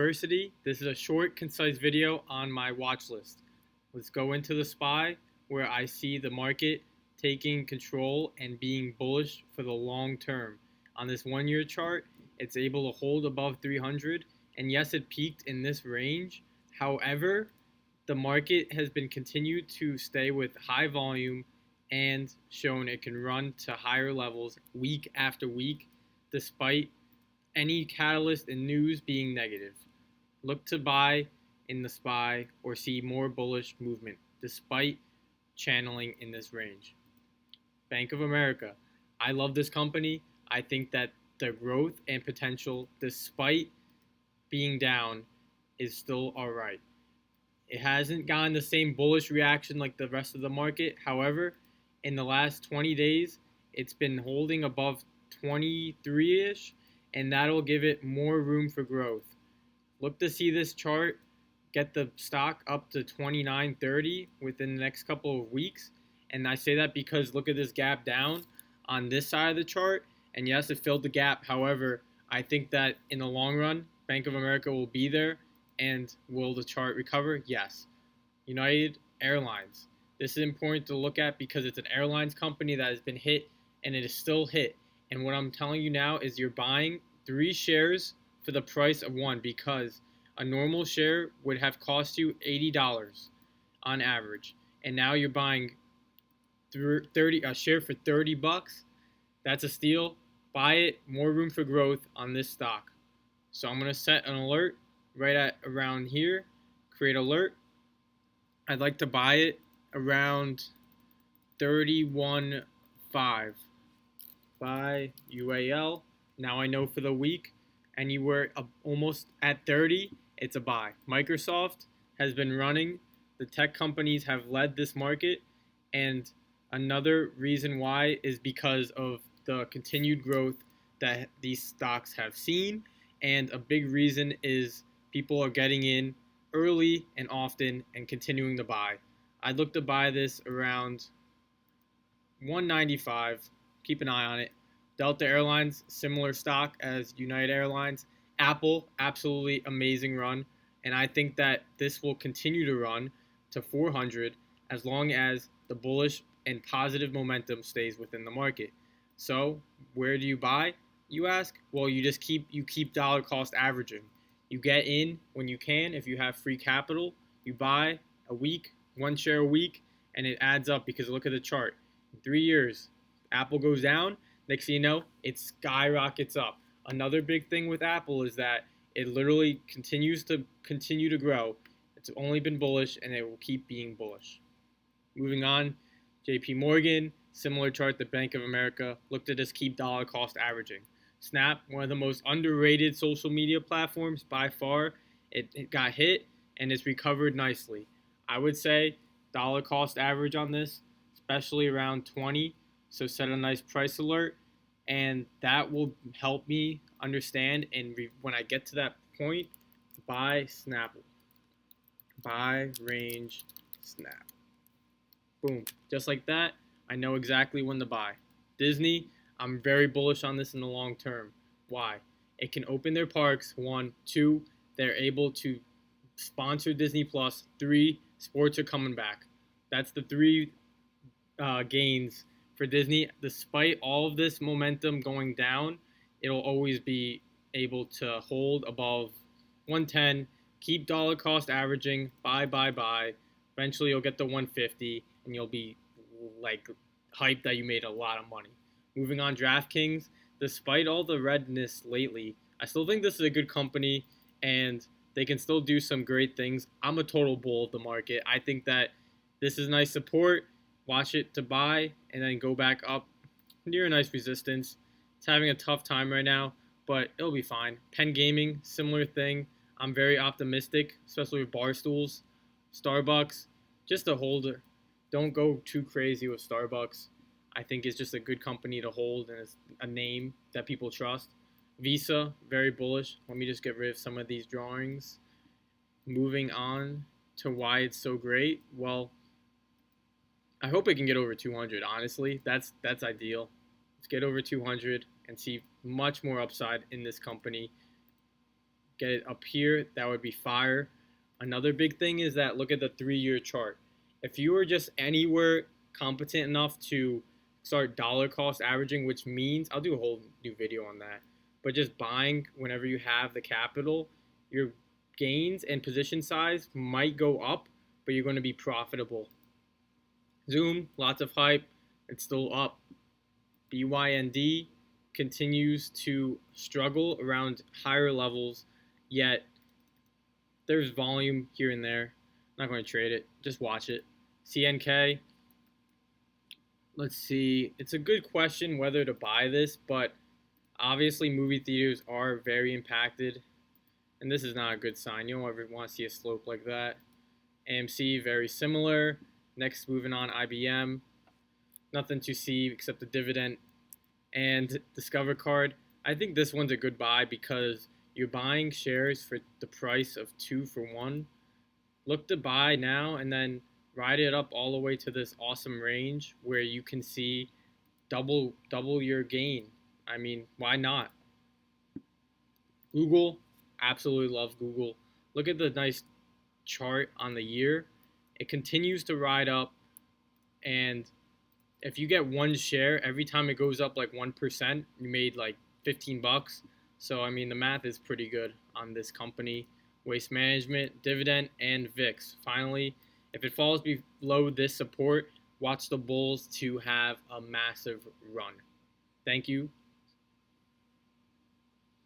Diversity. This is a short, concise video on my watch list. Let's go into the SPY where I see the market taking control and being bullish for the long term. On this 1 year chart, it's able to hold above 300, and yes, it peaked in this range. However, the market has been continued to stay with high volume and shown it can run to higher levels week after week despite any catalyst in news being negative. Look to buy in the SPY or see more bullish movement despite channeling in this range. Bank of America. I love this company. I think that the growth and potential, despite being down, is still all right. It hasn't gotten the same bullish reaction like the rest of the market. However, in the last 20 days, it's been holding above 23-ish, and that'll give it more room for growth. Look to see this chart get the stock up to 29.30 within the next couple of weeks. And I say that because look at this gap down on this side of the chart. And yes, it filled the gap. However, I think that in the long run, Bank of America will be there. And will the chart recover? Yes. United Airlines. This is important to look at because it's an airlines company that has been hit and it is still hit. And what I'm telling you now is you're buying 3 shares for the price of 1 because a normal share would have cost you $80 on average. And now you're buying a share for 30 bucks. That's a steal. Buy it. More room for growth on this stock. So I'm going to set an alert right at around here. Create alert. I'd like to buy it around 31.5. Buy UAL. Now I know for the week, anywhere almost at 30, it's a buy. Microsoft has been running. The tech companies have led this market, and another reason why is because of the continued growth that these stocks have seen, and a big reason is people are getting in early and often and continuing to buy. I'd look to buy this around 195. Keep an eye on it. Delta Airlines, similar stock as United Airlines. Apple, absolutely amazing run. And I think that this will continue to run to 400 as long as the bullish and positive momentum stays within the market. So where do you buy, you ask? Well, you keep dollar cost averaging. You get in when you can. If you have free capital, you buy a week, 1 share a week, and it adds up because look at the chart. In 3 years, Apple goes down. Next thing you know, it skyrockets up. Another big thing with Apple is that it literally continues to grow. It's only been bullish, and it will keep being bullish. Moving on, JP Morgan, similar chart to Bank of America. Look to just keep dollar cost averaging. Snap, one of the most underrated social media platforms by far. It got hit, and it's recovered nicely. I would say dollar cost average on this, especially around 20. So set a nice price alert, and that will help me understand. And when I get to that point, buy Snapple. Buy range Snap. Boom. Just like that, I know exactly when to buy. Disney, I'm very bullish on this in the long term. Why? It can open their parks. 1, 2, they're able to sponsor Disney Plus. 3, sports are coming back. That's the 3 gains for Disney. Despite all of this momentum going down, it'll always be able to hold above 110. Keep dollar cost averaging. Buy. Eventually, you'll get to 150, and you'll be like hyped that you made a lot of money. Moving on, DraftKings. Despite all the redness lately, I still think this is a good company, and they can still do some great things. I'm a total bull of the market. I think that this is nice support. Watch it to buy, and then go back up near a nice resistance. It's having a tough time right now, but it'll be fine. Penn Gaming, similar thing. I'm very optimistic, especially with Barstools. Starbucks, just a holder. Don't go too crazy with Starbucks. I think it's just a good company to hold, and it's a name that people trust. Visa, very bullish. Let me just get rid of some of these drawings. Moving on to why it's so great. Well, I hope it can get over 200, honestly. That's ideal. Let's get over 200 and see much more upside in this company. get it up here, that would be fire. Another big thing is that look at the 3-year chart. If you are just anywhere competent enough to start dollar cost averaging, which means I'll do a whole new video on that, but just buying whenever you have the capital, your gains and position size might go up, but you're going to be profitable. Zoom, lots of hype, it's still up. BYND continues to struggle around higher levels, yet there's volume here and there. I'm not going to trade it, just watch it. CNK, let's see. It's a good question whether to buy this, but obviously movie theaters are very impacted, and this is not a good sign. You don't ever want to see a slope like that. AMC, very similar. Next, moving on, IBM. Nothing to see except the dividend. And Discover Card, I think this one's a good buy because you're buying shares for the price of 2 for 1. Look to buy now and then ride it up all the way to this awesome range where you can see double your gain. I mean, why not? Google, absolutely love Google. Look at the nice chart on the year. It continues to ride up, and if you get one share every time it goes up like 1%, you made like $15. So I mean the math is pretty good on this company. Waste Management, dividend, and VIX. Finally, if it falls below this support, watch the bulls to have a massive run. Thank you.